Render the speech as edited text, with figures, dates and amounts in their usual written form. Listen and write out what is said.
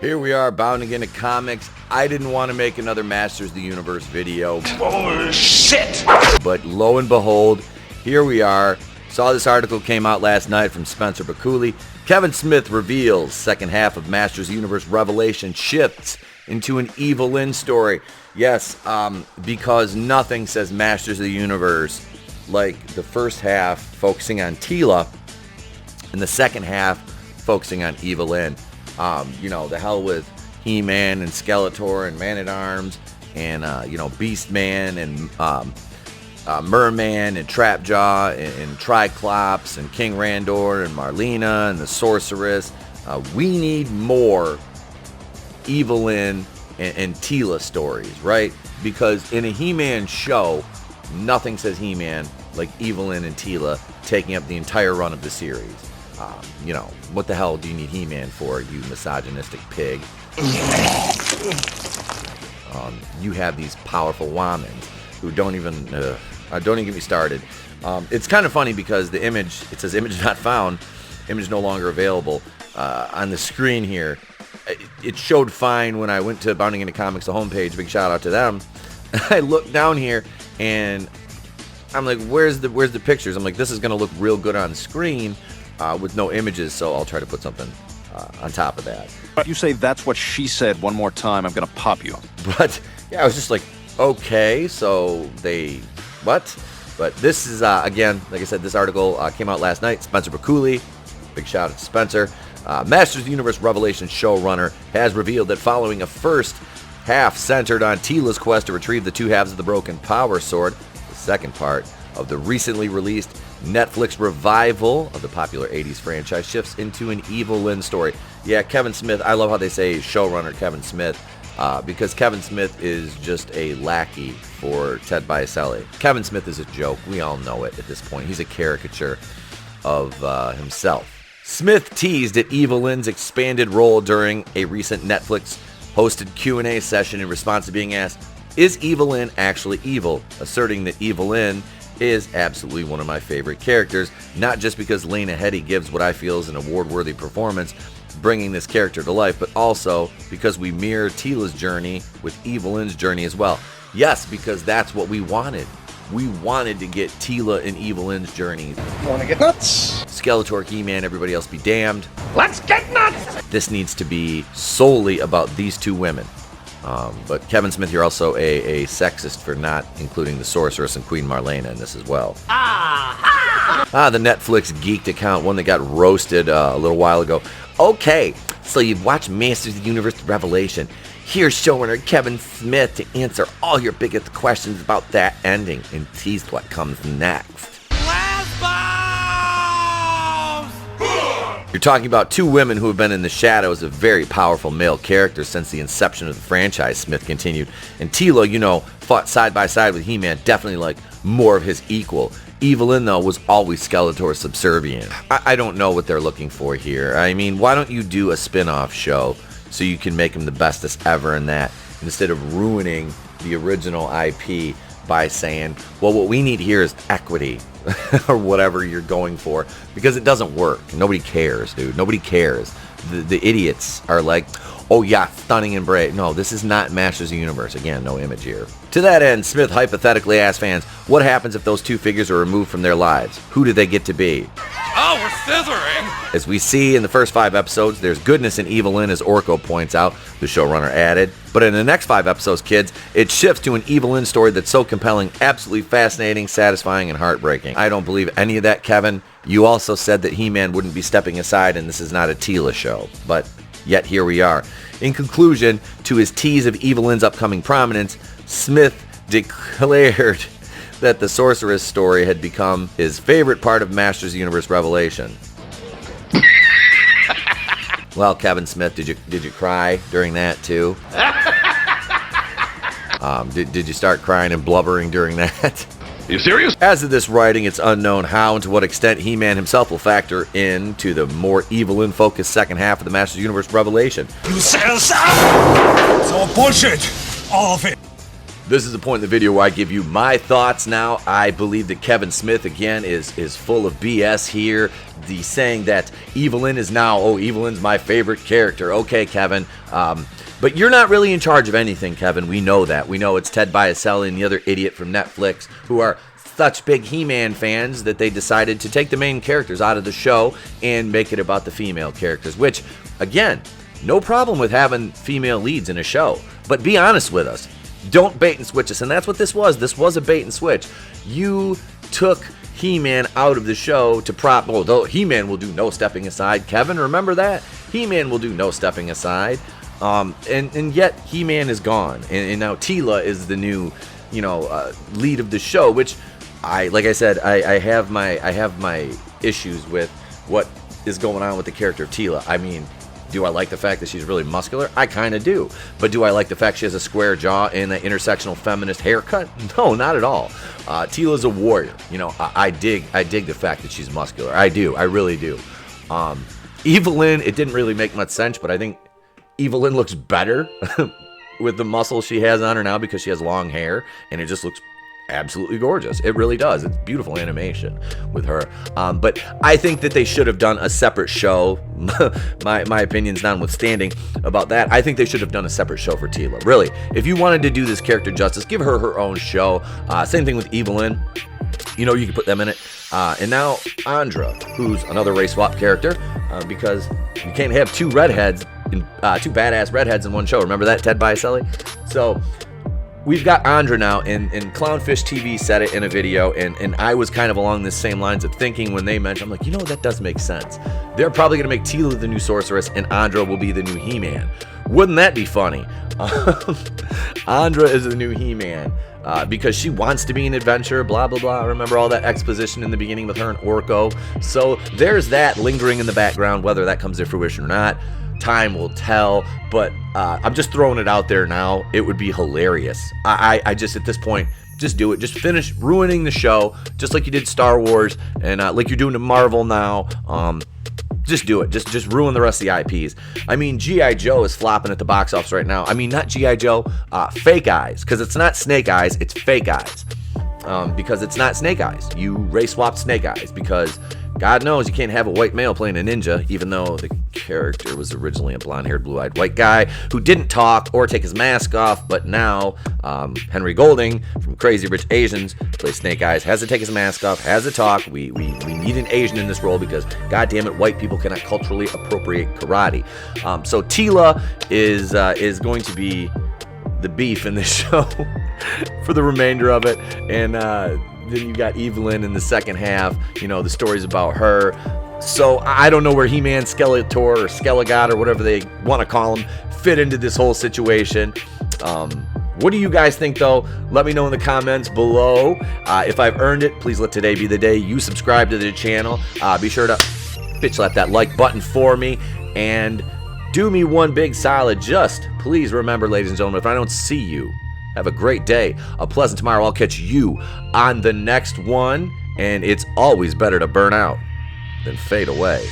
Here we are, bounding into comics. I didn't want to make another Masters of the Universe video. Oh, shit! But lo and behold, here we are. Saw this article came out last night from Spencer Bakuli. Kevin Smith reveals second half of Masters of the Universe Revelation shifts into an Evil-Lyn story. Yes, because nothing says Masters of the Universe like the first half focusing on Teela and the second half focusing on Evil-Lyn. The hell with He-Man and Skeletor and Man-at-Arms and, Beast-Man and Merman and Trapjaw and Triclops and King Randor and Marlena and the Sorceress. We need more Evil-Lyn and Teela stories, right? Because in a He-Man show, nothing says He-Man like Evil-Lyn and Teela taking up the entire run of the series. What the hell do you need He-Man for, you misogynistic pig? You have these powerful womans who don't even get me started. It's kind of funny because the image, it says image not found, image no longer available. On the screen here, it showed fine when I went to Bounding Into Comics, the homepage, big shout out to them. I looked down here and I'm like, where's the pictures? I'm like, this is going to look real good on screen with no images, so I'll try to put something on top of that. If you say that's what she said one more time, I'm going to pop you. But, yeah, I was just like, okay, so what? But this is, again, like I said, this article came out last night. Spencer Bakuli, big shout out to Spencer. Masters of the Universe Revelation showrunner has revealed that following a first half centered on Teela's quest to retrieve the two halves of the broken power sword, the second part of the recently released Netflix revival of the popular 80s franchise shifts into an Evil-Lyn story. Yeah, Kevin Smith, I love how they say showrunner Kevin Smith, because Kevin Smith is just a lackey for Ted Biaselli. Kevin Smith is a joke. We all know it at this point. He's a caricature of himself. Smith teased at Evil-Lyn's expanded role during a recent Netflix-hosted Q&A session in response to being asked, is Evil-Lyn actually evil? Asserting that Evil-Lyn is absolutely one of my favorite characters, not just because Lena Headey gives what I feel is an award-worthy performance bringing this character to life, but also because we mirror Teela's journey with Evil-Lyn's journey as well. Yes, because that's what we wanted. We wanted to get Teela and Evil-Lyn's journey. Wanna get nuts? Skeletor, He-Man, everybody else be damned. Let's get nuts! This needs to be solely about these two women. But Kevin Smith, you're also a sexist for not including the Sorceress and Queen Marlena in this as well. The Netflix geeked account, one that got roasted a little while ago. Okay, so you've watched Masters of the Universe Revelation. Here's showrunner Kevin Smith to answer all your biggest questions about that ending and tease what comes next. You're talking about two women who have been in the shadows of very powerful male characters since the inception of the franchise, Smith continued. And Teela, fought side by side with He-Man, definitely like more of his equal. Evil-Lyn, though, was always Skeletor subservient. I don't know what they're looking for here. I mean, why don't you do a spin-off show so you can make him the bestest ever in that, instead of ruining the original IP by saying, well, what we need here is equity, or whatever you're going for, because it doesn't work. Nobody cares, dude. Nobody cares. The idiots are like, oh yeah, stunning and brave. No, this is not Masters of the Universe. Again, no image here. To that end, Smith hypothetically asked fans, what happens if those two figures are removed from their lives? Who do they get to be? Oh, we're scissoring! As we see in the first 5 episodes, there's goodness in Evil-Lyn, as Orko points out, the showrunner added. But in the next 5 episodes, kids, it shifts to an Evil-Lyn story that's so compelling, absolutely fascinating, satisfying, and heartbreaking. I don't believe any of that, Kevin. You also said that He-Man wouldn't be stepping aside and this is not a Teela show. But yet here we are. In conclusion to his tease of Evil-Lyn's upcoming prominence, Smith declared that the Sorceress story had become his favorite part of Masters of the Universe Revelation. Well, Kevin Smith, did you cry during that too? Did you start crying and blubbering during that? Are you serious? As of this writing, it's unknown how and to what extent He-Man himself will factor into the more Evil-Lyn focused second half of the Masters of the Universe Revelation. You said so! It's all bullshit! All of it! This is the point in the video where I give you my thoughts now. I believe that Kevin Smith, again, is full of BS here. The saying that Evil-Lyn is now, oh, Evil-Lyn's my favorite character. Okay, Kevin. But you're not really in charge of anything, Kevin. We know that. We know it's Ted Biaselli and the other idiot from Netflix who are such big He-Man fans that they decided to take the main characters out of the show and make it about the female characters, which, again, no problem with having female leads in a show. But be honest with us. Don't bait and switch us. And that's what this was. This was a bait and switch. You took He-Man out of the show to prop. Oh, though He-Man will do no stepping aside. Kevin, remember that? He-Man will do no stepping aside. And yet He-Man is gone. And now Teela is the new, lead of the show, which like I said, I have my issues with what is going on with the character of Teela. I mean, do I like the fact that she's really muscular? I kind of do. But do I like the fact she has a square jaw and that intersectional feminist haircut? No, not at all. Teela's a warrior. I dig the fact that she's muscular. I do. I really do. Evil-Lyn, it didn't really make much sense, but I think Evil-Lyn looks better with the muscle she has on her now because she has long hair, and it just looks absolutely gorgeous. It really does. It's beautiful animation with her. But I think that they should have done a separate show. my opinions notwithstanding about that, I think they should have done a separate show for Teela. Really, if you wanted to do this character justice, give her her own show. Same thing with Evil-Lyn. You can put them in it. And now Andra, who's another race swap character, because you can't have two redheads, two badass redheads in one show. Remember that, Ted Biaselli? So we've got Andra now, and Clownfish TV said it in a video, and I was kind of along the same lines of thinking when they mentioned, I'm like, that does make sense. They're probably going to make Teela the new sorceress, and Andra will be the new He-Man. Wouldn't that be funny? Andra is the new He-Man. Because she wants to be an adventurer, blah, blah, blah. Remember all that exposition in the beginning with her and Orko? So there's that lingering in the background, whether that comes to fruition or not. Time will tell, but I'm just throwing it out there now. It would be hilarious. I just, at this point, just do it. Just finish ruining the show, just like you did Star Wars, and like you're doing to Marvel now. Just do it. Just ruin the rest of the IPs. I mean, G.I. Joe is flopping at the box office right now. I mean, not G.I. Joe, Fake Eyes, because it's not Snake Eyes, it's Fake Eyes. Because it's not Snake Eyes. You race swapped Snake Eyes because God knows you can't have a white male playing a ninja, even though the character was originally a blonde-haired, blue-eyed white guy who didn't talk or take his mask off, but now Henry Golding from Crazy Rich Asians plays Snake Eyes, has to take his mask off, has to talk. We need an Asian in this role because, God damn it, white people cannot culturally appropriate karate. So Teela is going to be the beef in this show for the remainder of it, and then you got Evil-Lyn in the second half. The stories about her. So I don't know where He-Man, Skeletor, or Skelegod, or whatever they want to call him, fit into this whole situation. What do you guys think, though? Let me know in the comments below. If I've earned it, please let today be the day you subscribe to the channel. Be sure to bitch slap that like button for me, and do me one big solid. Just please remember, ladies and gentlemen, if I don't see you, have a great day, a pleasant tomorrow. I'll catch you on the next one, and it's always better to burn out than fade away.